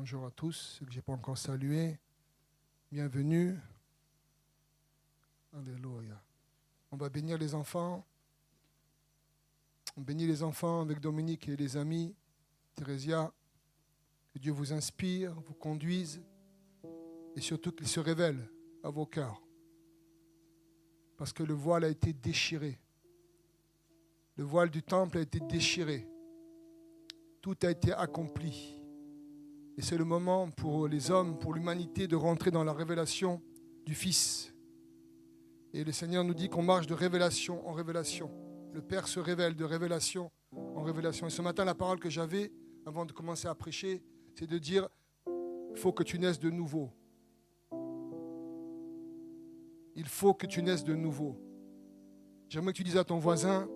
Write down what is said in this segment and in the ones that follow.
Bonjour à tous, ceux que je n'ai pas encore salués. Bienvenue. Alléluia. On va bénir les enfants. On bénit les enfants avec Dominique et les amis. Thérésia, que Dieu vous inspire, vous conduise et surtout qu'il se révèle à vos cœurs. Parce que le voile a été déchiré. Le voile du temple a été déchiré. Tout a été accompli. Et c'est le moment pour les hommes, pour l'humanité, de rentrer dans la révélation du Fils. Et le Seigneur nous dit qu'on marche de révélation en révélation. Le Père se révèle de révélation en révélation. Et ce matin, la parole que j'avais, avant de commencer à prêcher, c'est de dire, il faut que tu naisses de nouveau. Il faut que tu naisses de nouveau. J'aimerais que tu dises à ton voisin,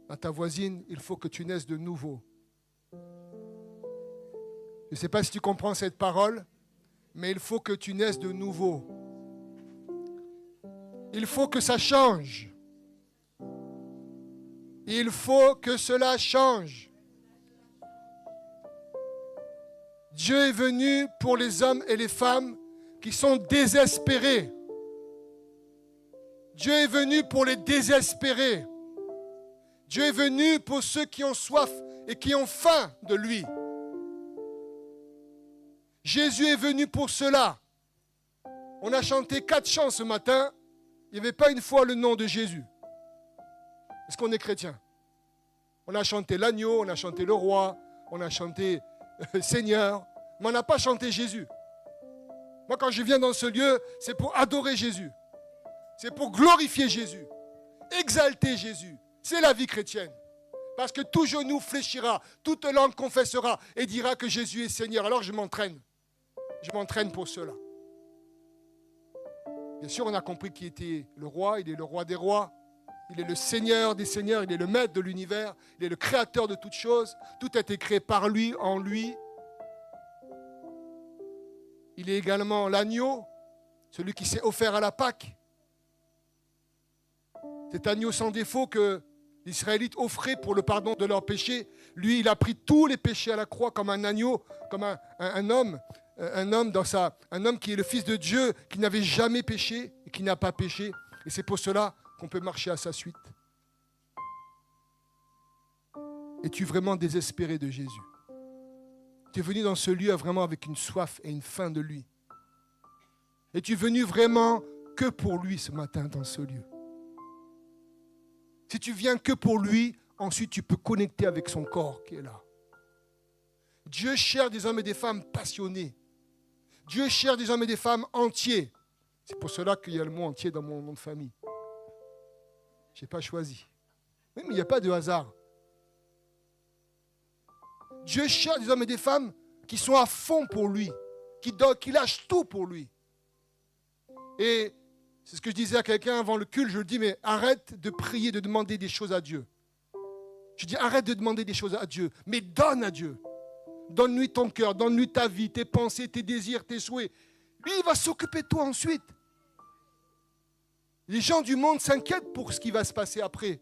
à ta voisine, il faut que tu naisses de nouveau. Je ne sais pas si tu comprends cette parole, mais il faut que tu naisses de nouveau. Il faut que ça change. Il faut que cela change. Dieu est venu pour les hommes et les femmes qui sont désespérés. Dieu est venu pour les désespérés. Dieu est venu pour ceux qui ont soif et qui ont faim de lui. Jésus est venu pour cela. On a chanté 4 chants ce matin. Il n'y avait pas une fois le nom de Jésus. Est-ce qu'on est chrétien? On a chanté l'agneau, on a chanté le roi, on a chanté Seigneur, mais on n'a pas chanté Jésus. Moi, quand je viens dans ce lieu, c'est pour adorer Jésus. C'est pour glorifier Jésus, exalter Jésus. C'est la vie chrétienne. Parce que tout genou fléchira, toute langue confessera et dira que Jésus est Seigneur. Alors je m'entraîne. Je m'entraîne pour cela. Bien sûr, on a compris qu'il était le roi, il est le roi des rois. Il est le Seigneur des seigneurs, il est le maître de l'univers, il est le créateur de toutes choses. Tout a été créé par lui, en lui. Il est également l'agneau, celui qui s'est offert à la Pâque. Cet agneau sans défaut que les Israélites offraient pour le pardon de leurs péchés. Lui, il a pris tous les péchés à la croix comme un agneau, comme un homme qui est le Fils de Dieu, qui n'avait jamais péché et qui n'a pas péché. Et c'est pour cela qu'on peut marcher à sa suite. Es-tu vraiment désespéré de Jésus? Tu es venu dans ce lieu vraiment avec une soif et une faim de lui. Es-tu venu vraiment que pour lui ce matin dans ce lieu? Si tu viens que pour lui, ensuite tu peux connecter avec son corps qui est là. Dieu cherche des hommes et des femmes passionnés. Dieu cherche des hommes et des femmes entiers. C'est pour cela qu'il y a le mot entier dans mon nom de famille. Je n'ai pas choisi. Oui, mais il n'y a pas de hasard. Dieu cherche des hommes et des femmes qui sont à fond pour lui, qui lâchent tout pour lui. Et c'est ce que je disais à quelqu'un avant le culte, je lui dis, mais arrête de prier, de demander des choses à Dieu. Je dis, arrête de demander des choses à Dieu, mais donne à Dieu. Donne-lui ton cœur, donne-lui ta vie, tes pensées, tes désirs, tes souhaits. Lui, il va s'occuper de toi ensuite. Les gens du monde s'inquiètent pour ce qui va se passer après.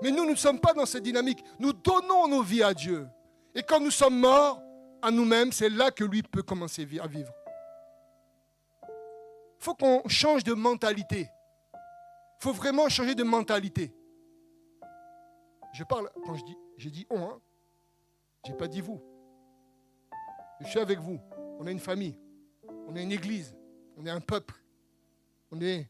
Mais nous ne sommes pas dans cette dynamique. Nous donnons nos vies à Dieu. Et quand nous sommes morts à nous-mêmes, c'est là que lui peut commencer à vivre. Il faut qu'on change de mentalité. Il faut vraiment changer de mentalité. Je parle, quand j'ai dit on, hein, je n'ai pas dit vous. Je suis avec vous. On est une famille. On est une église. On est un peuple. On est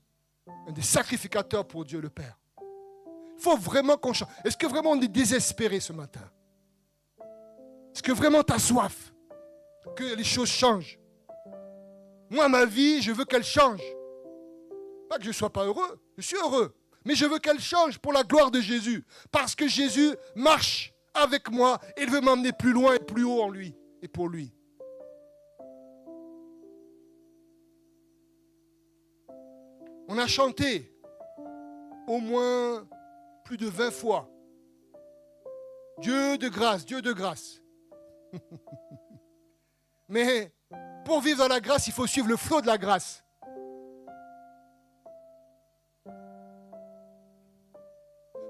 un des sacrificateurs pour Dieu le Père. Il faut vraiment qu'on change. Est-ce que vraiment on est désespéré ce matin? Est-ce que vraiment tu as soif que les choses changent? Moi, ma vie, je veux qu'elle change. Pas que je ne sois pas heureux. Je suis heureux. Mais je veux qu'elle change pour la gloire de Jésus. Parce que Jésus marche avec moi et il veut m'emmener plus loin et plus haut en lui et pour lui. On a chanté au moins plus de 20 fois. Dieu de grâce, Dieu de grâce. Mais pour vivre dans la grâce, il faut suivre le flot de la grâce.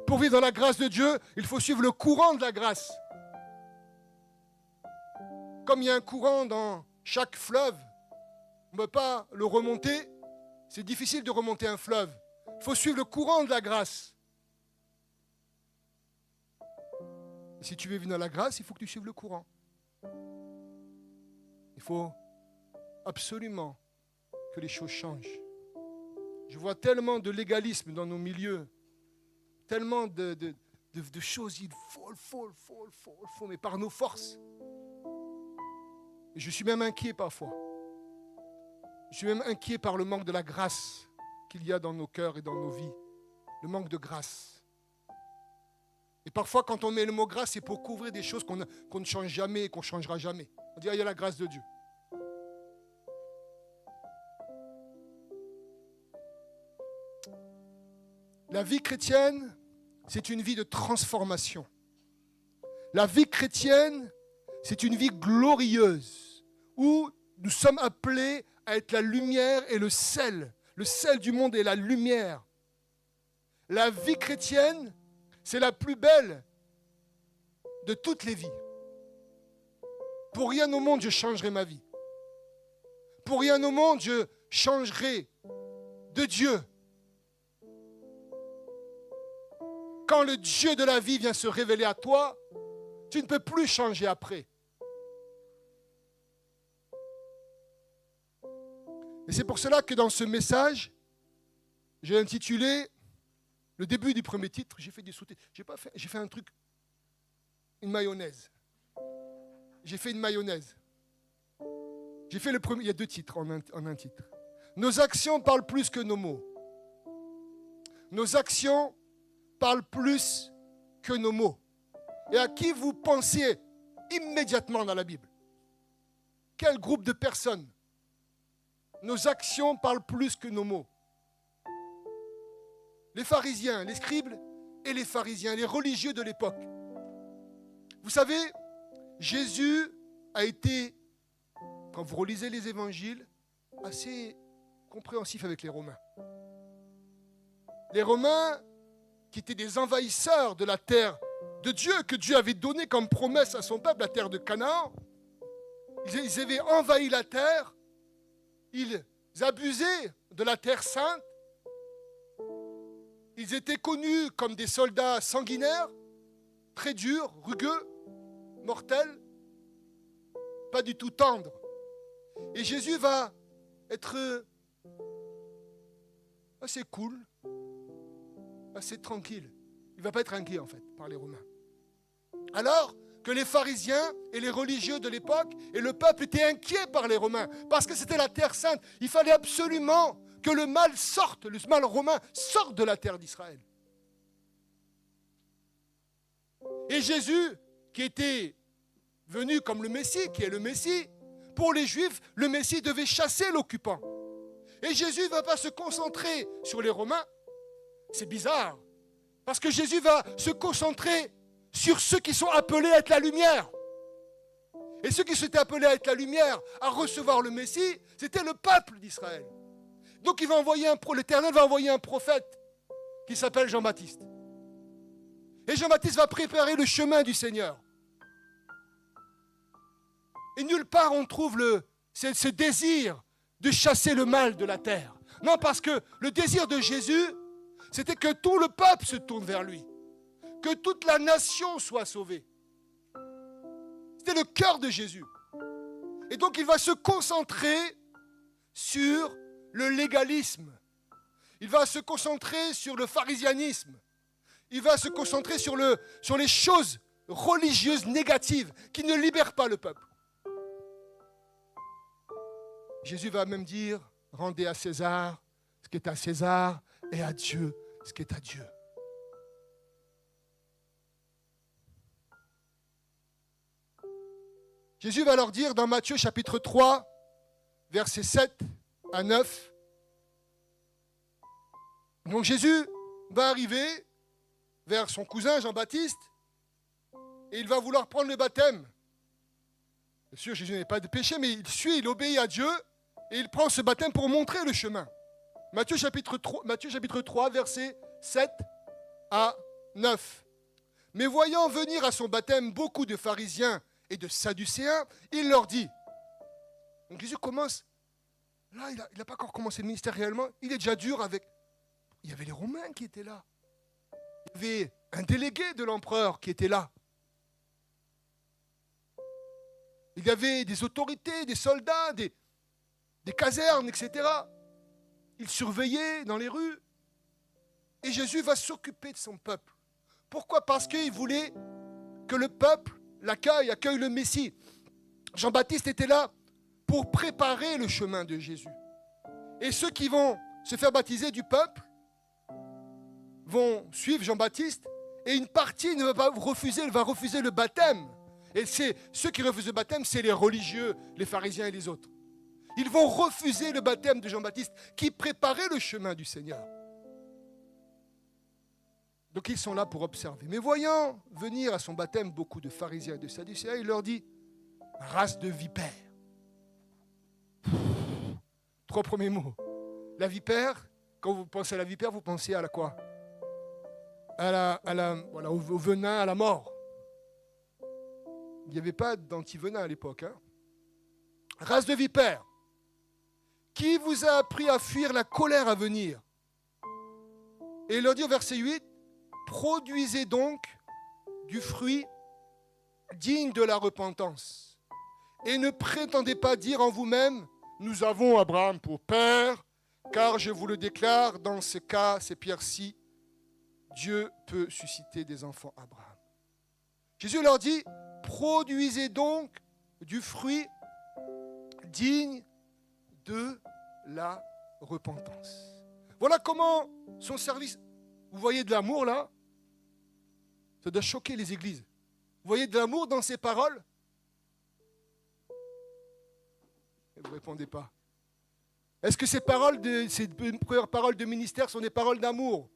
Pour vivre dans la grâce de Dieu, il faut suivre le courant de la grâce. Comme il y a un courant dans chaque fleuve, on ne peut pas le remonter. C'est difficile de remonter un fleuve. Il faut suivre le courant de la grâce. Et si tu veux vivre dans la grâce, il faut que tu suives le courant. Il faut absolument que les choses changent. Je vois tellement de légalisme dans nos milieux, tellement de choses, il faut, mais par nos forces. Et je suis même inquiet parfois. Je suis même inquiet par le manque de la grâce qu'il y a dans nos cœurs et dans nos vies. Le manque de grâce. Et parfois, quand on met le mot grâce, c'est pour couvrir des choses qu'on ne change jamais et qu'on ne changera jamais. On dit, il y a la grâce de Dieu. La vie chrétienne, c'est une vie de transformation. La vie chrétienne, c'est une vie glorieuse où nous sommes appelés à être la lumière et le sel du monde et la lumière. La vie chrétienne, c'est la plus belle de toutes les vies. Pour rien au monde, je changerai ma vie. Pour rien au monde, je changerai de Dieu. Quand le Dieu de la vie vient se révéler à toi, tu ne peux plus changer après. Et c'est pour cela que dans ce message, j'ai intitulé le début du premier titre, j'ai fait des sous-titres. J'ai fait un truc, une mayonnaise. J'ai fait une mayonnaise. J'ai fait le premier, il y a deux titres en un titre. Nos actions parlent plus que nos mots. Nos actions parlent plus que nos mots. Et à qui vous pensez immédiatement dans la Bible? Quel groupe de personnes? Nos actions parlent plus que nos mots. Les pharisiens, les scribes et les pharisiens, les religieux de l'époque. Vous savez, Jésus a été, quand vous relisez les évangiles, assez compréhensif avec les Romains. Les Romains, qui étaient des envahisseurs de la terre de Dieu, que Dieu avait donnée comme promesse à son peuple, la terre de Canaan, ils avaient envahi la terre, ils abusaient de la terre sainte, ils étaient connus comme des soldats sanguinaires, très durs, rugueux, mortels, pas du tout tendres. Et Jésus va être assez cool, assez tranquille. Il ne va pas être inquiet en fait par les Romains. Alors que les pharisiens et les religieux de l'époque et le peuple étaient inquiets par les Romains parce que c'était la terre sainte. Il fallait absolument que le mal sorte, le mal romain sorte de la terre d'Israël. Et Jésus, qui était venu comme le Messie, qui est le Messie, pour les Juifs, le Messie devait chasser l'occupant. Et Jésus ne va pas se concentrer sur les Romains. C'est bizarre, parce que Jésus va se concentrer sur ceux qui sont appelés à être la lumière. Et ceux qui s'étaient appelés à être la lumière, à recevoir le Messie, c'était le peuple d'Israël. Donc l'Éternel va envoyer un prophète qui s'appelle Jean-Baptiste. Et Jean-Baptiste va préparer le chemin du Seigneur. Et nulle part on trouve ce désir de chasser le mal de la terre. Non, parce que le désir de Jésus, c'était que tout le peuple se tourne vers lui. Que toute la nation soit sauvée. C'était le cœur de Jésus. Et donc il va se concentrer sur le légalisme. Il va se concentrer sur le pharisianisme. Il va se concentrer sur les choses religieuses négatives qui ne libèrent pas le peuple. Jésus va même dire, rendez à César ce qui est à César et à Dieu ce qui est à Dieu. Jésus va leur dire dans Matthieu chapitre 3, versets 7 à 9. Donc Jésus va arriver vers son cousin Jean-Baptiste et il va vouloir prendre le baptême. Bien sûr, Jésus n'est pas de péché, mais il obéit à Dieu et il prend ce baptême pour montrer le chemin. Matthieu chapitre 3, versets 7 à 9. Mais voyant venir à son baptême beaucoup de pharisiens et de Sadducéens, il leur dit. Donc Jésus commence, là il n'a pas encore commencé le ministère réellement, il est déjà dur avec... Il y avait les Romains qui étaient là. Il y avait un délégué de l'empereur qui était là. Il y avait des autorités, des soldats, des casernes, etc. Il surveillait dans les rues. Et Jésus va s'occuper de son peuple. Pourquoi ? Parce qu'il voulait que le peuple accueille le Messie. Jean-Baptiste était là pour préparer le chemin de Jésus. Et ceux qui vont se faire baptiser du peuple vont suivre Jean-Baptiste et une partie ne va pas refuser le baptême. Et ceux qui refusent le baptême, c'est les religieux, les pharisiens et les autres. Ils vont refuser le baptême de Jean-Baptiste qui préparait le chemin du Seigneur. Donc ils sont là pour observer. Mais voyant venir à son baptême beaucoup de pharisiens et de sadducéens, il leur dit, race de vipères. 3 premiers mots. La vipère, quand vous pensez à la vipère, vous pensez à la quoi ? Voilà, au venin, à la mort. Il n'y avait pas d'antivenin à l'époque. Race de vipères, qui vous a appris à fuir la colère à venir ? Et il leur dit au verset 8, produisez donc du fruit digne de la repentance. Et ne prétendez pas dire en vous-même, nous avons Abraham pour père, car je vous le déclare, dans ce cas, ces pierres-ci, Dieu peut susciter des enfants à Abraham. Jésus leur dit, produisez donc du fruit digne de la repentance. Voilà comment son service, vous voyez de l'amour là, ça doit choquer les églises. Vous voyez de l'amour dans ses paroles ? Et vous ne répondez pas. Est-ce que ces premières paroles de ministère sont des paroles d'amour ?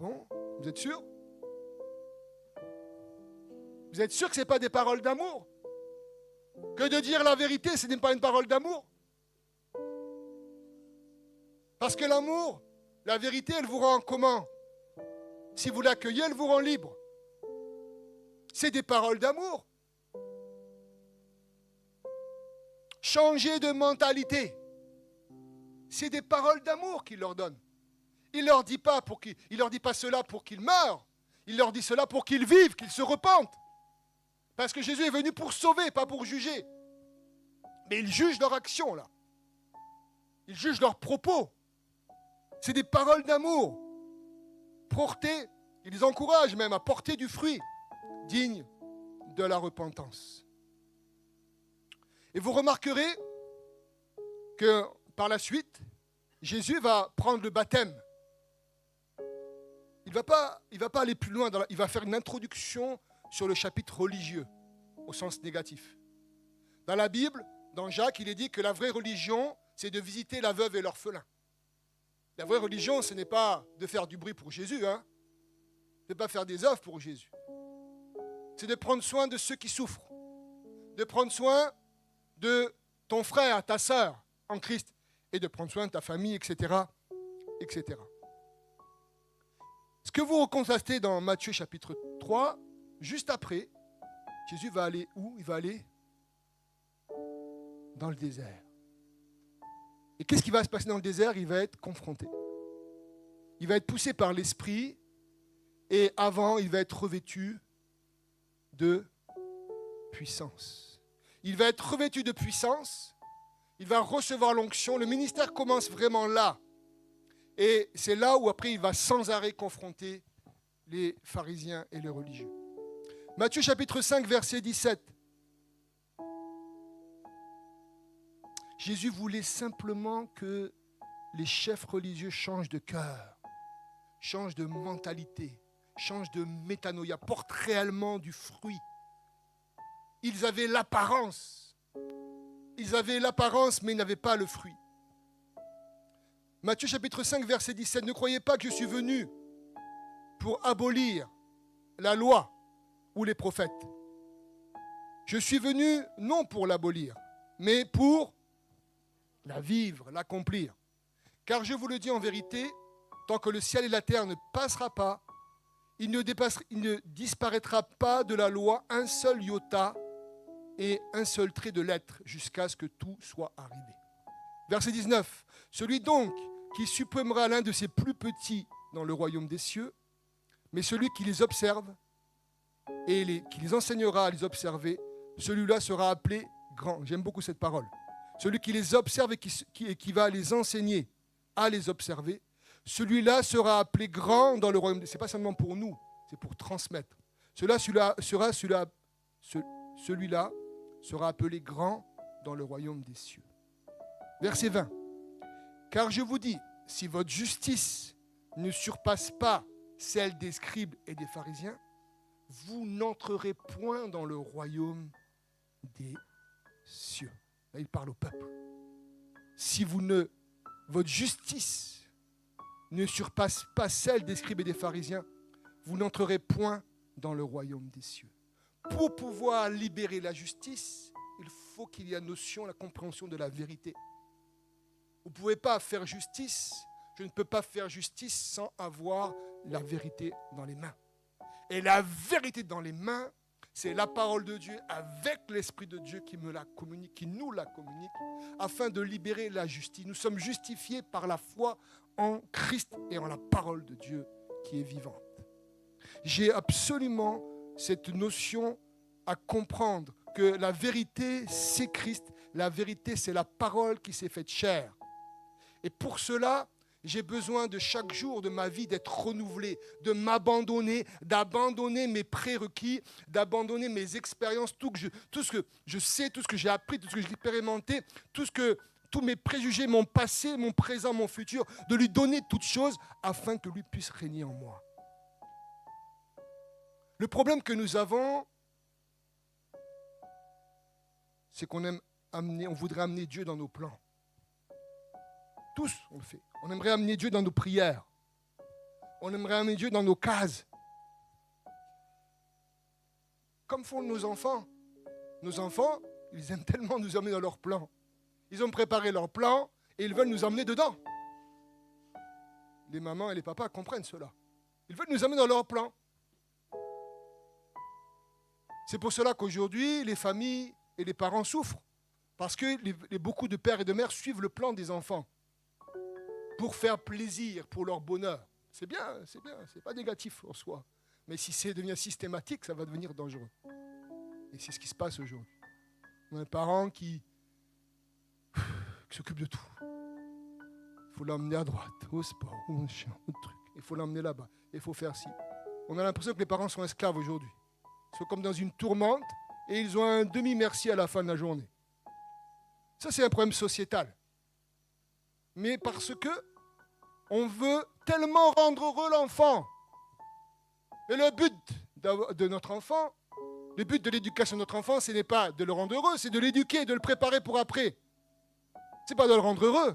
Bon, vous êtes sûr ? Vous êtes sûr que ce n'est pas des paroles d'amour ? Que de dire la vérité, ce n'est pas une parole d'amour ? Parce que l'amour, la vérité, elle vous rend comment ? Si vous l'accueillez, elle vous rend libre. C'est des paroles d'amour. Changer de mentalité. C'est des paroles d'amour qu'il leur donne. Il ne leur dit pas cela pour qu'ils meurent. Il leur dit cela pour qu'ils vivent, qu'ils se repentent. Parce que Jésus est venu pour sauver, pas pour juger. Mais il juge leur action, là. Il juge leurs propos. C'est des paroles d'amour. Il les encourage même à porter du fruit digne de la repentance. Et vous remarquerez que par la suite, Jésus va prendre le baptême. Il va pas aller plus loin, il va faire une introduction sur le chapitre religieux, au sens négatif. Dans la Bible, dans Jacques, il est dit que la vraie religion, c'est de visiter la veuve et l'orphelin. La vraie religion, ce n'est pas de faire du bruit pour Jésus, Ce n'est pas faire des œuvres pour Jésus. C'est de prendre soin de ceux qui souffrent, de prendre soin de ton frère, ta sœur en Christ, et de prendre soin de ta famille, etc., etc. Ce que vous constatez dans Matthieu chapitre 3, juste après, Jésus va aller où ? Il va aller dans le désert. Et qu'est-ce qui va se passer dans le désert ? Il va être confronté. Il va être poussé par l'Esprit et avant, il va être revêtu de puissance. Il va être revêtu de puissance, il va recevoir l'onction. Le ministère commence vraiment là. Et c'est là où après il va sans arrêt confronter les pharisiens et les religieux. Matthieu chapitre 5, verset 17. Jésus voulait simplement que les chefs religieux changent de cœur, changent de mentalité, changent de métanoïa, portent réellement du fruit. Ils avaient l'apparence, mais ils n'avaient pas le fruit. Matthieu chapitre 5, verset 17. Ne croyez pas que je suis venu pour abolir la loi ou les prophètes. Je suis venu non pour l'abolir, mais pour la vivre, l'accomplir. Car je vous le dis en vérité, tant que le ciel et la terre ne passera pas, il ne disparaîtra pas de la loi un seul iota et un seul trait de lettre jusqu'à ce que tout soit arrivé. Verset 19. Celui donc qui supprimera l'un de ses plus petits dans le royaume des cieux, mais celui qui les observe et qui les enseignera à les observer, celui-là sera appelé grand. J'aime beaucoup cette parole. Celui qui les observe et qui va les enseigner à les observer, celui-là sera appelé grand dans le royaume. Ce n'est pas seulement pour nous, c'est pour transmettre. Celui-là sera appelé grand dans le royaume des cieux. Verset 20. Car je vous dis, si votre justice ne surpasse pas celle des scribes et des pharisiens, vous n'entrerez point dans le royaume des cieux. Là, il parle au peuple. Si votre justice ne surpasse pas celle des scribes et des pharisiens, vous n'entrerez point dans le royaume des cieux. Pour pouvoir libérer la justice, il faut qu'il y ait la notion, la compréhension de la vérité. Vous ne pouvez pas faire justice, je ne peux pas faire justice sans avoir la vérité dans les mains. Et la vérité dans les mains, c'est la parole de Dieu avec l'Esprit de Dieu qui nous la communique, afin de libérer la justice. Nous sommes justifiés par la foi en Christ et en la parole de Dieu qui est vivante. J'ai absolument cette notion à comprendre que la vérité, c'est Christ. La vérité, c'est la parole qui s'est faite chair. Et pour cela, j'ai besoin de chaque jour de ma vie d'être renouvelé, de m'abandonner, d'abandonner mes prérequis, d'abandonner mes expériences, tout ce que je sais, tout ce que j'ai appris, tout ce que j'ai expérimenté, tous mes préjugés, mon passé, mon présent, mon futur, de lui donner toutes choses afin que lui puisse régner en moi. Le problème que nous avons, c'est qu'on voudrait amener Dieu dans nos plans. Tous, on le fait. On aimerait amener Dieu dans nos prières. On aimerait amener Dieu dans nos cases. Comme font nos enfants. Nos enfants, ils aiment tellement nous emmener dans leur plan. Ils ont préparé leur plan et ils veulent nous emmener dedans. Les mamans et les papas comprennent cela. Ils veulent nous emmener dans leur plan. C'est pour cela qu'aujourd'hui, les familles et les parents souffrent. Parce que beaucoup de pères et de mères suivent le plan des enfants. Pour faire plaisir, pour leur bonheur. C'est bien, c'est pas négatif en soi. Mais si ça devient systématique, ça va devenir dangereux. Et c'est ce qui se passe aujourd'hui. On a un parent qui s'occupe de tout. Il faut l'emmener à droite, au sport, au chien, au truc. Il faut l'emmener là-bas. Il faut faire ci. On a l'impression que les parents sont esclaves aujourd'hui. Ils sont comme dans une tourmente et ils ont un demi-merci à la fin de la journée. Ça, c'est un problème sociétal. Mais parce que on veut tellement rendre heureux l'enfant. Et le but de notre enfant, le but de l'éducation de notre enfant, ce n'est pas de le rendre heureux, c'est de l'éduquer, de le préparer pour après. Ce n'est pas de le rendre heureux.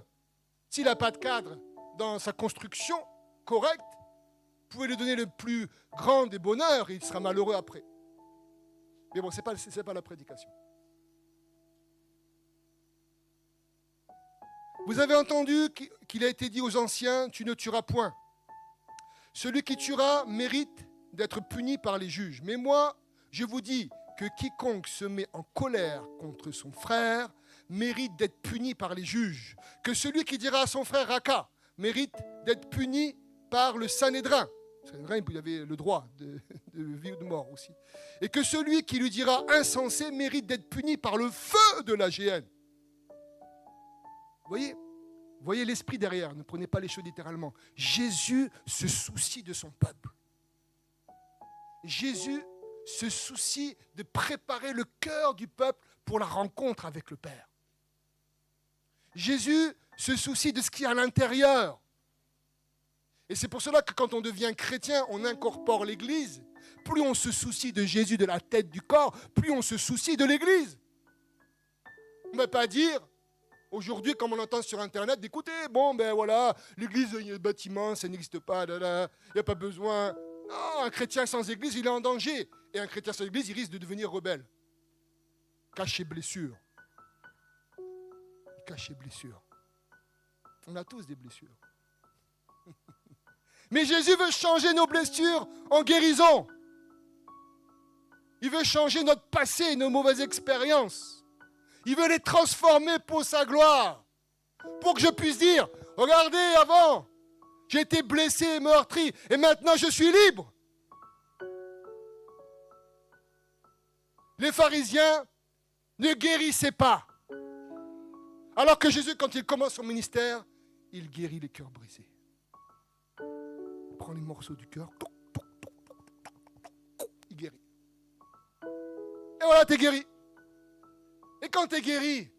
S'il n'a pas de cadre dans sa construction correcte, vous pouvez lui donner le plus grand des bonheurs et il sera malheureux après. Mais bon, ce n'est pas la prédication. Vous avez entendu qu'il a été dit aux anciens, tu ne tueras point. Celui qui tuera mérite d'être puni par les juges. Mais moi, je vous dis que quiconque se met en colère contre son frère mérite d'être puni par les juges. Que celui qui dira à son frère Raka mérite d'être puni par le Sanhédrin. Le Sanhédrin, il avait le droit de vie ou de mort aussi. Et que celui qui lui dira insensé mérite d'être puni par le feu de la géhenne. Voyez l'esprit derrière, ne prenez pas les choses littéralement. Jésus se soucie de son peuple. Jésus se soucie de préparer le cœur du peuple pour la rencontre avec le Père. Jésus se soucie de ce qu'il y a à l'intérieur. Et c'est pour cela que quand on devient chrétien, on incorpore l'Église. Plus on se soucie de Jésus, de la tête du corps, plus on se soucie de l'Église. On ne va pas dire... Aujourd'hui, comme on entend sur Internet, d'écouter, l'église, il y a un bâtiment, ça n'existe pas, il n'y a pas besoin. Non, un chrétien sans église, il est en danger. Et un chrétien sans église, il risque de devenir rebelle. Cacher blessure. Cacher blessure. On a tous des blessures. Mais Jésus veut changer nos blessures en guérison. Il veut changer notre passé, nos mauvaises expériences. Il veut les transformer pour sa gloire. Pour que je puisse dire, regardez, avant, j'ai été blessé, meurtri, et maintenant je suis libre. Les pharisiens ne guérissaient pas. Alors que Jésus, quand il commence son ministère, il guérit les cœurs brisés. Il prend les morceaux du cœur, il guérit. Et voilà, tu es guéri. Et quand tu es guéri,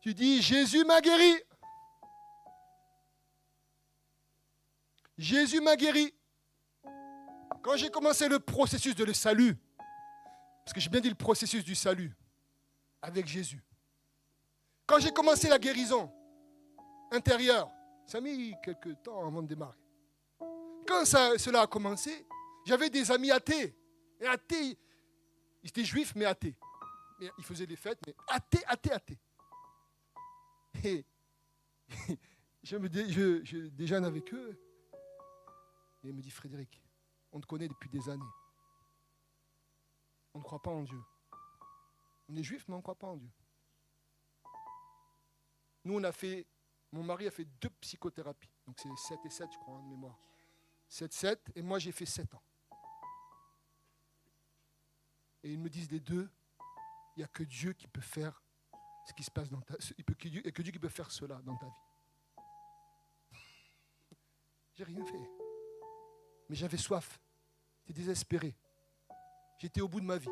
tu dis, Jésus m'a guéri. Jésus m'a guéri. Quand j'ai commencé le processus de le salut, parce que j'ai bien dit le processus du salut, avec Jésus. Quand j'ai commencé la guérison intérieure, ça a mis quelques temps avant de démarrer. Quand cela a commencé, j'avais des amis athées. Et athées, ils étaient juifs mais athées. Ils faisaient des fêtes, mais athées. Et je déjeune avec eux. Et il me dit, Frédéric, on te connaît depuis des années. On ne croit pas en Dieu. On est juif, mais on ne croit pas en Dieu. Nous, mon mari a fait 2 psychothérapies. Donc c'est 7 et 7, je crois, de mémoire. 7, et moi j'ai fait 7 ans. Et ils me disent les deux, il n'y a que Dieu qui peut faire ce qui se passe dans ta vie. Il n'y a que Dieu qui peut faire cela dans ta vie. J'ai rien fait. Mais j'avais soif. J'étais désespéré. J'étais au bout de ma vie.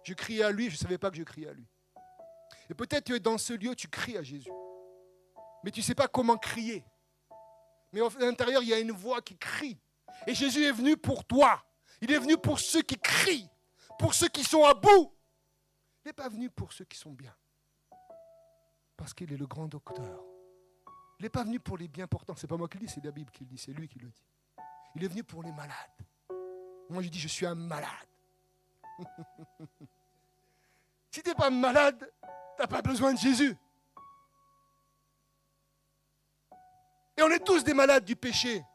Je criais à lui, je ne savais pas que je criais à lui. Et peut-être que dans ce lieu, tu cries à Jésus. Mais tu ne sais pas comment crier. Mais à l'intérieur, il y a une voix qui crie. Et Jésus est venu pour toi. Il est venu pour ceux qui crient, pour ceux qui sont à bout. Il n'est pas venu pour ceux qui sont bien. Parce qu'il est le grand docteur. Il n'est pas venu pour les bien portants. Ce n'est pas moi qui le dis, c'est la Bible qui le dit, c'est lui qui le dit. Il est venu pour les malades. Moi, je dis, je suis un malade. Si tu n'es pas malade, tu n'as pas besoin de Jésus. Et on est tous des malades du péché.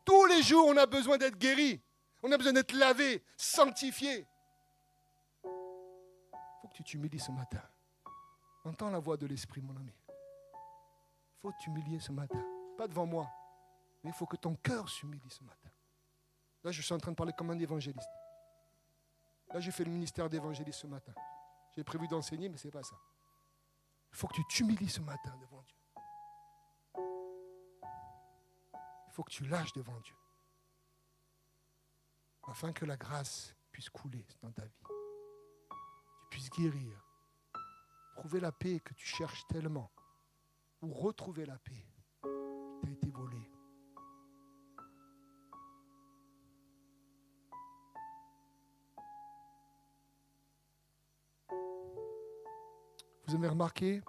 Tous les jours, on a besoin d'être guéris. On a besoin d'être lavés, sanctifiés. Il faut que tu t'humilies ce matin. Entends la voix de l'Esprit, mon ami. Il faut t'humilier ce matin. Pas devant moi, mais il faut que ton cœur s'humilie ce matin. Là, je suis en train de parler comme un évangéliste. Là, j'ai fait le ministère d'évangéliste ce matin. J'ai prévu d'enseigner, mais ce n'est pas ça. Il faut que tu t'humilies ce matin devant Dieu. Il faut que tu lâches devant Dieu. Afin que la grâce puisse couler dans ta vie. Tu puisses guérir. Trouver la paix que tu cherches tellement. Ou retrouver la paix qui t'a été volée. Vous avez remarqué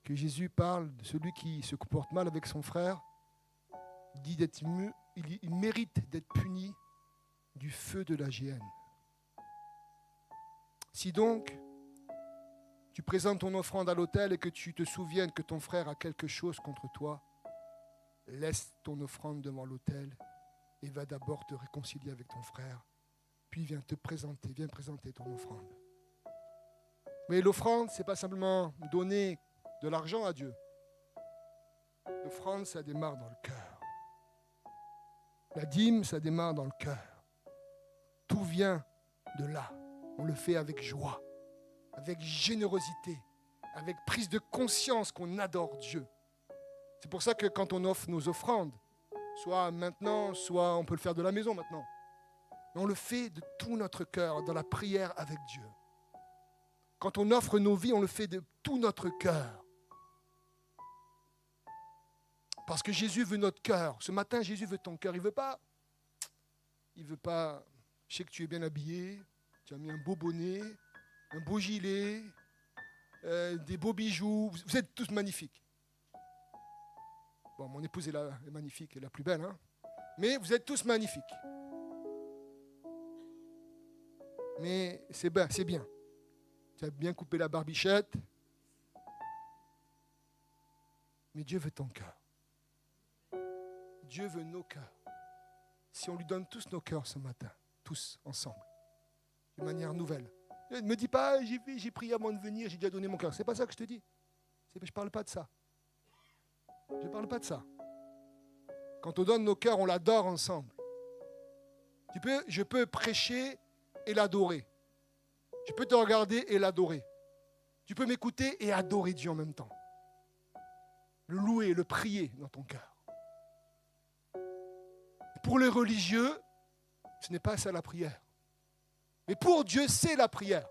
que Jésus parle de celui qui se comporte mal avec son frère. Il dit il mérite d'être puni du feu de la géhenne. Si donc tu présentes ton offrande à l'autel et que tu te souviennes que ton frère a quelque chose contre toi, laisse ton offrande devant l'autel et va d'abord te réconcilier avec ton frère. Puis viens présenter ton offrande. Mais l'offrande, ce n'est pas simplement donner de l'argent à Dieu. L'offrande, ça démarre dans le cœur. La dîme, ça démarre dans le cœur. Tout vient de là. On le fait avec joie, avec générosité, avec prise de conscience qu'on adore Dieu. C'est pour ça que quand on offre nos offrandes, soit maintenant, soit on peut le faire de la maison maintenant, mais on le fait de tout notre cœur, dans la prière avec Dieu. Quand on offre nos vies, on le fait de tout notre cœur. Parce que Jésus veut notre cœur. Ce matin, Jésus veut ton cœur. Il veut pas, je sais que tu es bien habillé, tu as mis un beau bonnet, un beau gilet, des beaux bijoux. Vous êtes tous magnifiques. Bon, mon épouse est magnifique, elle est la plus belle, hein. Mais vous êtes tous magnifiques. Mais c'est bien. Tu as bien coupé la barbichette. Mais Dieu veut ton cœur. Dieu veut nos cœurs. Si on lui donne tous nos cœurs ce matin, tous ensemble, de manière nouvelle. Ne me dis pas, j'ai prié avant de venir, j'ai déjà donné mon cœur. C'est pas ça que je te dis. Je ne parle pas de ça. Je ne parle pas de ça. Quand on donne nos cœurs, on l'adore ensemble. Je peux prêcher et l'adorer. Je peux te regarder et l'adorer. Tu peux m'écouter et adorer Dieu en même temps. Le louer, le prier dans ton cœur. Pour les religieux, ce n'est pas ça la prière. Mais pour Dieu, c'est la prière.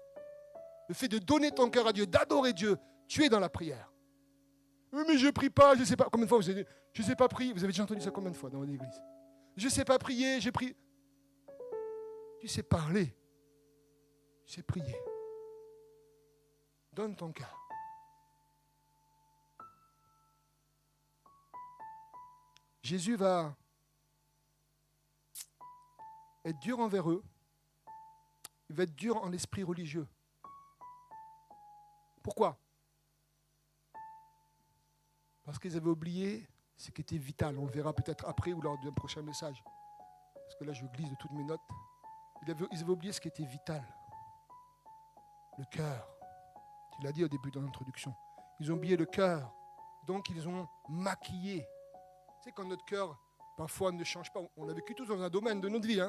Le fait de donner ton cœur à Dieu, d'adorer Dieu, tu es dans la prière. Oui, mais je ne prie pas, je ne sais pas. Combien de fois vous avez dit, je ne sais pas prier? Vous avez déjà entendu ça combien de fois dans l'église? Je ne sais pas prier, j'ai prié. Tu sais parler. Tu sais prier. Donne ton cœur. Jésus va être dur envers eux. Il va être dur en esprit religieux. Pourquoi? Parce qu'ils avaient oublié ce qui était vital. On le verra peut-être après ou lors d'un prochain message. Parce que là, je glisse de toutes mes notes. Ils avaient oublié ce qui était vital. Le cœur. Tu l'as dit au début de l'introduction. Ils ont oublié le cœur. Donc, ils ont maquillé. Tu sais, quand notre cœur, parfois, ne change pas. On a vécu tous dans un domaine de notre vie.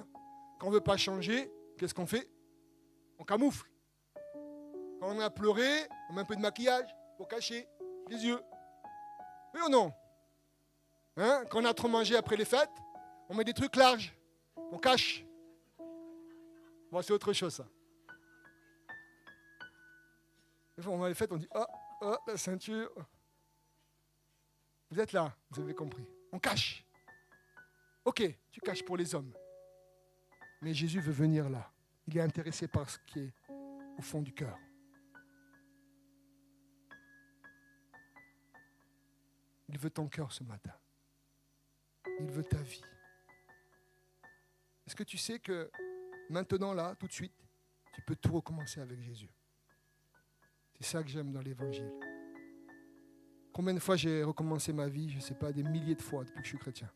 Quand on ne veut pas changer, qu'est-ce qu'on fait? On camoufle. Quand on a pleuré, on met un peu de maquillage pour cacher les yeux. Oui ou non? Quand on a trop mangé après les fêtes, on met des trucs larges. On cache. Bon, c'est autre chose, ça. Des fois, on va les fêtes, on dit, oh, la ceinture. Vous êtes là, vous avez compris. On cache. Ok, tu caches pour les hommes. Mais Jésus veut venir là. Il est intéressé par ce qui est au fond du cœur. Il veut ton cœur ce matin. Il veut ta vie. Est-ce que tu sais que maintenant, là, tout de suite, tu peux tout recommencer avec Jésus? C'est ça que j'aime dans l'Évangile. Combien de fois j'ai recommencé ma vie? Je ne sais pas, des milliers de fois depuis que je suis chrétien.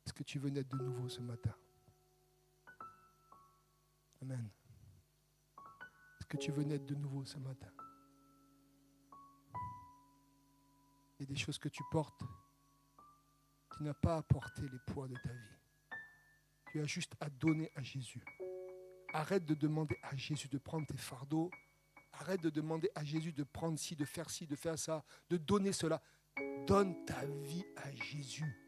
Est-ce que tu veux naître de nouveau ce matin? Amen. Est-ce que tu veux naître de nouveau ce matin? Il y a des choses que tu portes. Tu n'as pas à porter les poids de ta vie. Tu as juste à donner à Jésus. Arrête de demander à Jésus de prendre tes fardeaux. Arrête de demander à Jésus de prendre ci, de faire ça, de donner cela. Donne ta vie à Jésus.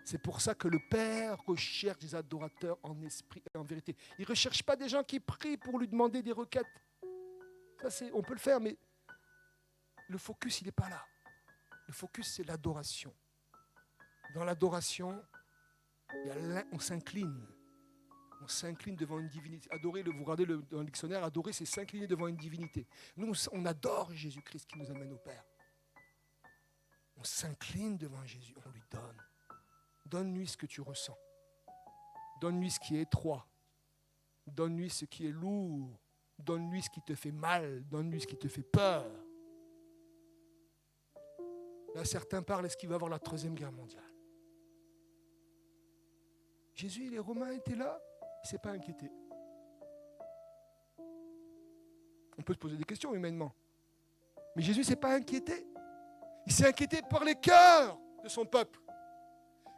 C'est pour ça que le Père recherche des adorateurs en esprit et en vérité. Il ne recherche pas des gens qui prient pour lui demander des requêtes. Ça, on peut le faire, mais le focus, il n'est pas là. Le focus, c'est l'adoration. Dans l'adoration, on s'incline. On s'incline devant une divinité. Adorer, vous regardez dans le dictionnaire, adorer, c'est s'incliner devant une divinité. Nous, on adore Jésus-Christ qui nous amène au Père. On s'incline devant Jésus, on lui donne. Donne-lui ce que tu ressens. Donne-lui ce qui est étroit. Donne-lui ce qui est lourd. Donne-lui ce qui te fait mal. Donne-lui ce qui te fait peur. Là, certains parlent, est-ce qu'il va y avoir la 3e guerre mondiale? Jésus et les Romains étaient là, il ne s'est pas inquiété. On peut se poser des questions humainement. Mais Jésus ne s'est pas inquiété. Il s'est inquiété par les cœurs de son peuple.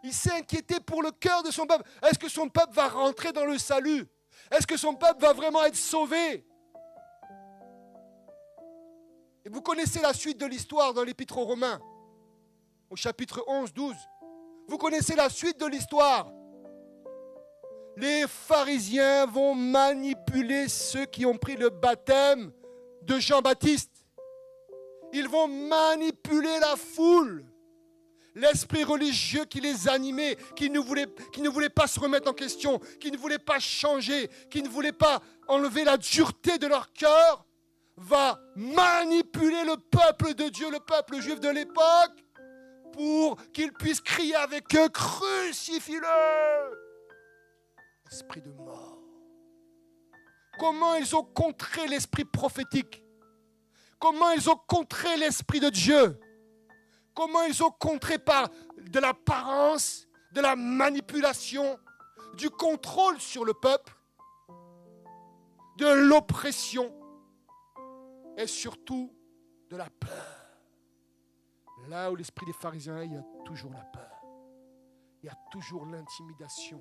Il s'est inquiété pour le cœur de son peuple. Est-ce que son peuple va rentrer dans le salut? Est-ce que son peuple va vraiment être sauvé? Et vous connaissez la suite de l'histoire dans l'Épître aux Romains, au chapitre 11, 12. Vous connaissez la suite de l'histoire. Les pharisiens vont manipuler ceux qui ont pris le baptême de Jean-Baptiste. Ils vont manipuler la foule. L'esprit religieux qui les animait, qui ne voulait pas se remettre en question, qui ne voulait pas changer, qui ne voulait pas enlever la dureté de leur cœur, va manipuler le peuple de Dieu, le peuple juif de l'époque, pour qu'ils puissent crier avec eux, crucifie-le! Esprit de mort. comment ils ont contré l'esprit prophétique, comment ils ont contré l'esprit de Dieu, comment ils ont contré par de l'apparence, de la manipulation, du contrôle sur le peuple, de l'oppression et surtout de la peur. Là où l'esprit des pharisiens, il y a toujours la peur. Il y a toujours l'intimidation.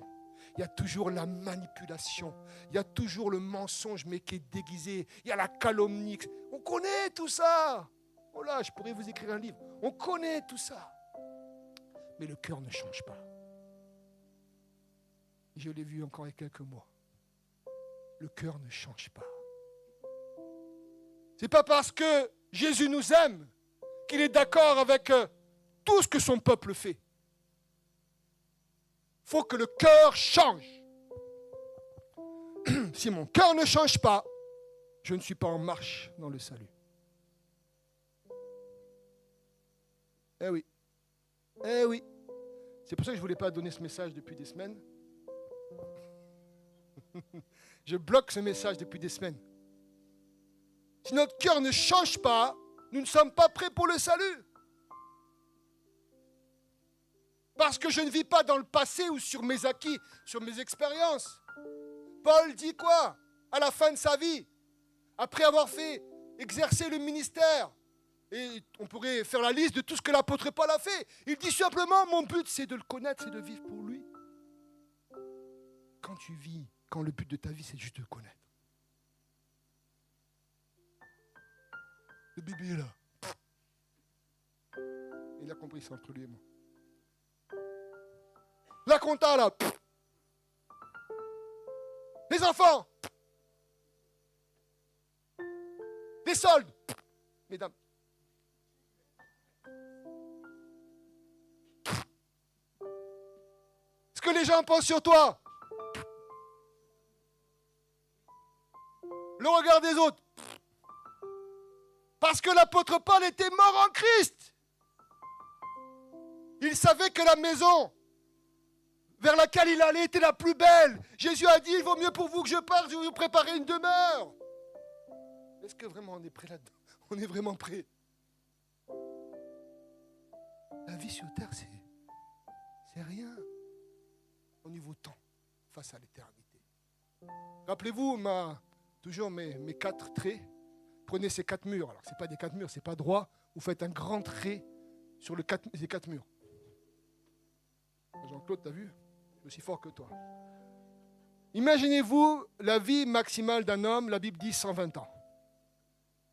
Il y a toujours la manipulation. Il y a toujours le mensonge, mais qui est déguisé. Il y a la calomnie. On connaît tout ça. Oh là, je pourrais vous écrire un livre. On connaît tout ça. Mais le cœur ne change pas. Je l'ai vu encore il y a quelques mois. Le cœur ne change pas. Ce n'est pas parce que Jésus nous aime qu'il est d'accord avec tout ce que son peuple fait. Il faut que le cœur change. Si mon cœur ne change pas, je ne suis pas en marche dans le salut. Eh oui. Eh oui. C'est pour ça que je ne voulais pas donner ce message depuis des semaines. Je bloque ce message depuis des semaines. Si notre cœur ne change pas, nous ne sommes pas prêts pour le salut. Parce que je ne vis pas dans le passé ou sur mes acquis, sur mes expériences. Paul dit quoi? À la fin de sa vie, après avoir fait exercer le ministère, et on pourrait faire la liste de tout ce que l'apôtre Paul a fait. Il dit simplement, mon but c'est de le connaître, c'est de vivre pour lui. Quand tu vis, quand le but de ta vie c'est juste de le connaître. Le bébé est là. Il a compris ça entre lui et moi. La compta là. Les enfants. Les soldes. Mesdames. Ce que les gens pensent sur toi. Le regard des autres. Parce que l'apôtre Paul était mort en Christ. Il savait que la maison vers laquelle il allait était la plus belle. Jésus a dit, il vaut mieux pour vous que je parte, je vais vous préparer une demeure. Est-ce que vraiment on est prêt là-dedans? On est vraiment prêt? La vie sur terre, c'est rien au niveau temps face à l'éternité. Rappelez-vous toujours mes 4 traits. Prenez ces 4 murs. Alors, ce n'est pas des 4 murs, ce n'est pas droit. Vous faites un grand trait sur les 4 murs. Jean-Claude, t'as vu? Je suis aussi fort que toi. Imaginez-vous la vie maximale d'un homme, la Bible dit 120 ans.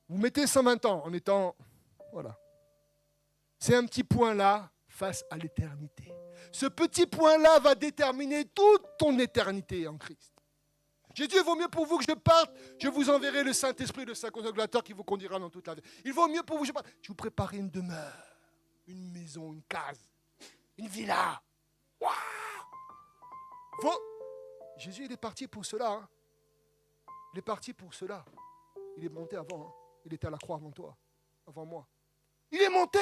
Vous mettez 120 ans en étant... Voilà. C'est un petit point là face à l'éternité. Ce petit point là va déterminer toute ton éternité en Christ. J'ai dit, il vaut mieux pour vous que je parte, je vous enverrai le Saint-Esprit, le Saint-Consolateur qui vous conduira dans toute la vie. Il vaut mieux pour vous que je parte. Je vous préparerai une demeure, une maison, une case, une villa. Waouh! Jésus, il est parti pour cela. Hein. Il est parti pour cela. Il est monté avant. Hein. Il était à la croix avant toi, avant moi. Il est monté.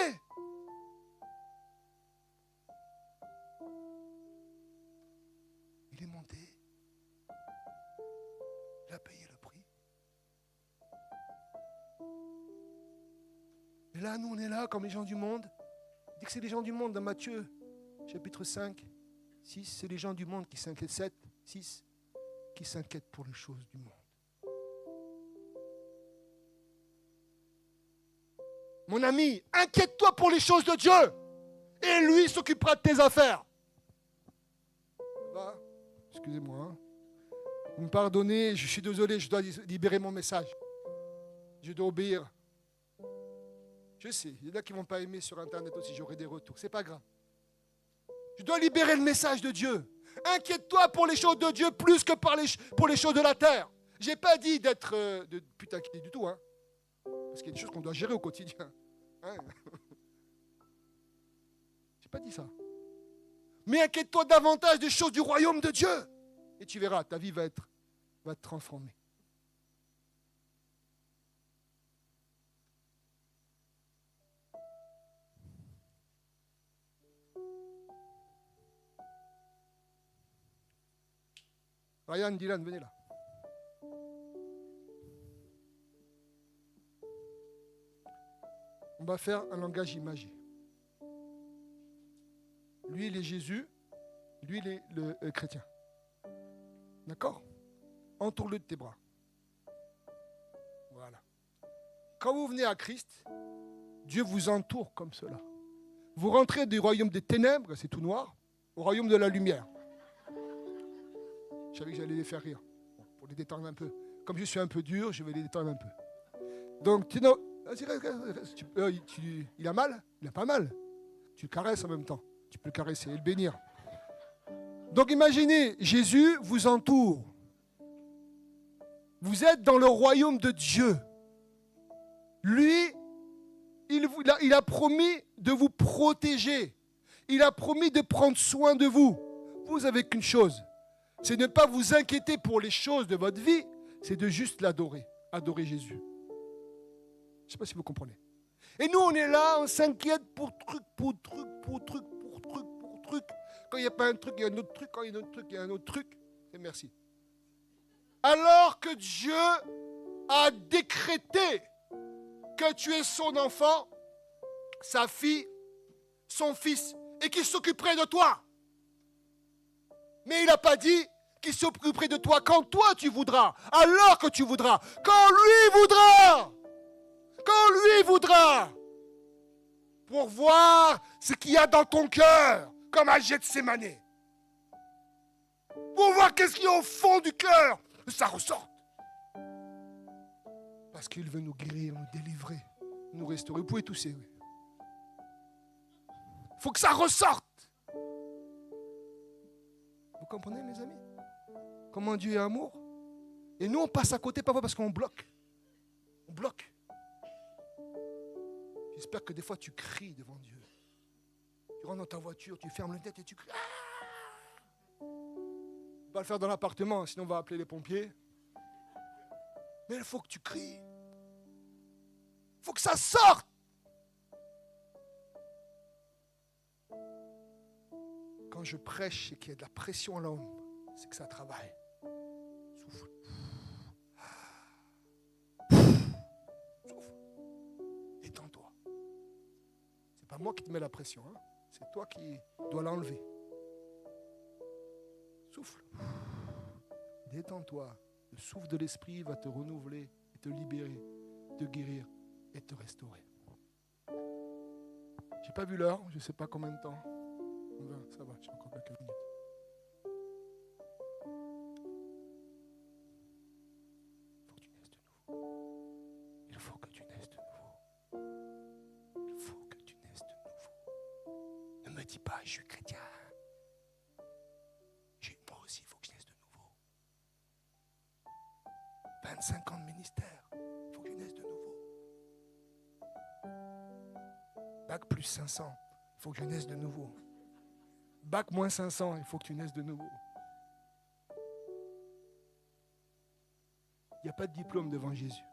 Il est monté. Il a payé le prix. Et là, nous, on est là comme les gens du monde. Il dit que c'est les gens du monde dans Matthieu, chapitre 5, 6. C'est les gens du monde qui s'inquiètent, 7, 6, qui s'inquiètent pour les choses du monde. Mon ami, inquiète-toi pour les choses de Dieu. Et lui s'occupera de tes affaires. Là, excusez-moi. Hein. Vous me pardonnez, je suis désolé, je dois libérer mon message. Je dois obéir. Je sais, il y en a qui ne vont pas aimer sur Internet aussi, j'aurai des retours. C'est pas grave. Je dois libérer le message de Dieu. Inquiète-toi pour les choses de Dieu plus que pour les choses de la terre. Je n'ai pas dit d'être de putaquier du tout. Hein. Parce qu'il y a des choses qu'on doit gérer au quotidien. Hein. Je n'ai pas dit ça. Mais inquiète-toi davantage des choses du royaume de Dieu. Et tu verras, ta vie va être transformée. Ryan, Dylan, venez là. On va faire un langage imagé. Lui, il est Jésus. Lui, il est le chrétien. D'accord? Entoure-le de tes bras. Voilà. Quand vous venez à Christ, Dieu vous entoure comme cela. Vous rentrez du royaume des ténèbres, c'est tout noir, au royaume de la lumière. Je savais que j'allais les faire rire, pour les détendre un peu. Comme je suis un peu dur, je vais les détendre un peu. Donc, il a mal? Il a pas mal. Tu le caresses en même temps. Tu peux le caresser et le bénir. Donc, imaginez, Jésus vous entoure. Vous êtes dans le royaume de Dieu. Lui, il a promis de vous protéger. Il a promis de prendre soin de vous. Vous avez qu'une chose, c'est de ne pas vous inquiéter pour les choses de votre vie, c'est de juste l'adorer, adorer Jésus. Je ne sais pas si vous comprenez. Et nous, on est là, on s'inquiète pour truc. Quand il n'y a pas un truc, il y a un autre truc. Quand il y a un autre truc, il y a un autre truc. Et merci. Alors que Dieu a décrété que tu es son enfant, sa fille, son fils, et qu'il s'occuperait de toi. Mais il n'a pas dit qu'il s'occuperait de toi quand toi tu voudras, alors que tu voudras, quand lui voudra. Quand lui voudra. Pour voir ce qu'il y a dans ton cœur, comme à Gethsémane. Pour voir qu'est-ce qu'il y a au fond du cœur, que ça ressorte. Parce qu'il veut nous guérir, nous délivrer, nous restaurer. Vous pouvez tousser, oui. Il faut que ça ressorte. Vous comprenez, mes amis? Comment Dieu est amour? Et nous, on passe à côté parfois parce qu'on bloque. On bloque. J'espère que des fois, tu cries devant Dieu. Tu rentres dans ta voiture, tu fermes le tête et tu cries. On ne peut pas le faire dans l'appartement, sinon on va appeler les pompiers. Mais il faut que tu cries. Il faut que ça sorte. Quand je prêche et qu'il y a de la pression à l'homme, c'est que ça travaille. Souffle. Souffle. Détends-toi. C'est pas moi qui te mets la pression, hein. C'est toi qui dois l'enlever. Souffle. Détends-toi. Le souffle de l'esprit va te renouveler et te libérer, te guérir et te restaurer. J'ai pas vu l'heure, je ne sais pas combien de temps. Ça va, j'ai encore quelques minutes. Il faut que tu naisses de nouveau. Il faut que tu naisses de nouveau. Ne me dis pas, je suis chrétien. Moi aussi, il faut que je naisse de nouveau. 25 ans de ministère, il faut que je naisse de nouveau. Bac plus 500, il faut que je naisse de nouveau. Bac moins 500, il faut que tu naisses de nouveau. Il n'y a pas de diplôme devant Jésus.